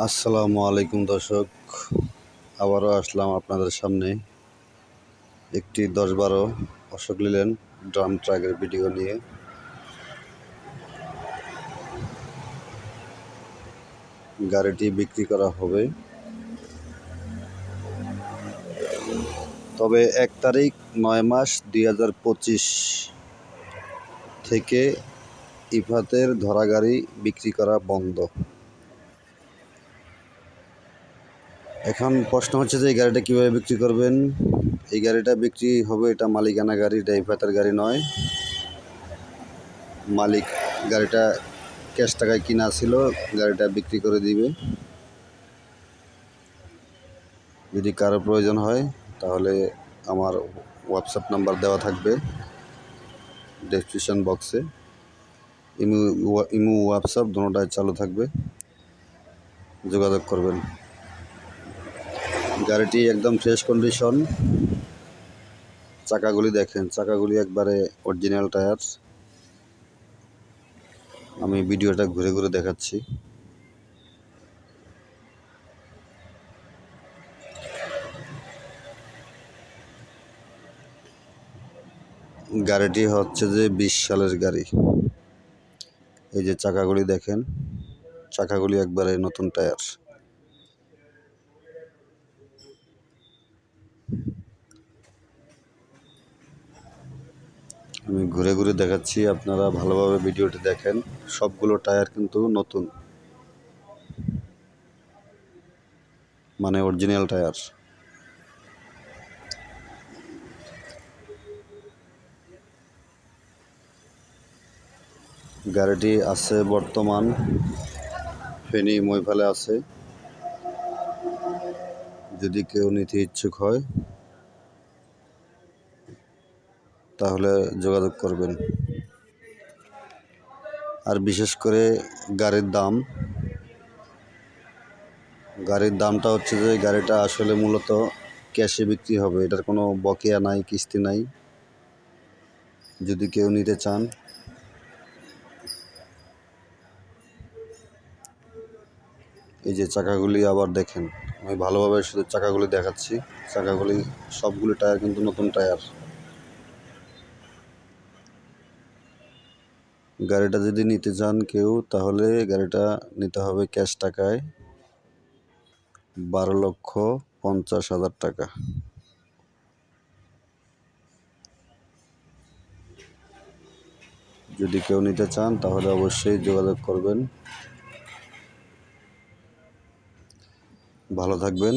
আসসালামু আলাইকুম দর্শক, আবারও আসলাম আপনাদের সামনে একটি 10-12 অশোক লেল্যান্ড ড্রাম ট্রাকের ভিডিও নিয়ে। গাড়িটি বিক্রি করা হবে, তবে 1 তারিখ 9 মাস 2025 থেকে ইফাতের ধরা গাড়ি বিক্রি করা বন্ধ। এখন প্রশ্ন হচ্ছে যে এই গাড়িটা কীভাবে বিক্রি করবেন। এই গাড়িটা বিক্রি হবে, এটা মালিকানা গাড়ি, এটা ইফাতের গাড়ি নয়। মালিক গাড়িটা ক্যাশ টাকায় কিনা ছিল, গাড়িটা বিক্রি করে দিবে। যদি কারো প্রয়োজন হয় তাহলে আমার হোয়াটসঅ্যাপ নাম্বার দেওয়া থাকবে ডেসক্রিপশন বক্সে। ইমো হোয়াটসঅ্যাপ দুটোটাই চালু থাকবে, যোগাযোগ করবেন। গাড়িটি একদম ফ্রেশ কন্ডিশন। চাকাগুলি দেখেন, চাকাগুলি একবারে অরিজিনাল টায়ার। আমি ভিডিওটা ঘুরে ঘুরে দেখাচ্ছি। গাড়িটি হচ্ছে যে 20 সালের গাড়ি। এই যে চাকাগুলি দেখেন, চাকাগুলি একবারে নতুন টায়ার। আমি ঘুরে ঘুরে দেখাচ্ছি, আপনারা ভালোভাবে ভিডিওটি দেখেন। সবগুলো টায়ার কিন্তু নতুন, মানে অরিজিনাল টায়ার। গাড়িটি আছে বর্তমান ফেনী মৈফালে আছে। যদি কেউ নিতে ইচ্ছুক হয় তাহলে যোগাযোগ করবেন। আর বিশেষ করে গাড়ির দামটা হচ্ছে যে গাড়িটা আসলে মূলত ক্যাশে বিক্রি হবে, এটার কোনো বকেয়া নাই, কিস্তি নাই। যদি কেউ নিতে চান, এই যে চাকাগুলি আবার দেখেন, আমি ভালোভাবে শুধু চাকাগুলি দেখাচ্ছি। চাকাগুলি সবগুলি টায়ার কিন্তু নতুন টায়ার। গাড়িটা যদি নিতে চান কেউ, তাহলে গাড়িটা নিতে হবে ক্যাশ টাকায় 12,50,000 টাকা। যদি কেউ নিতে চান তাহলে অবশ্যই যোগাযোগ করবেন। ভালো থাকবেন।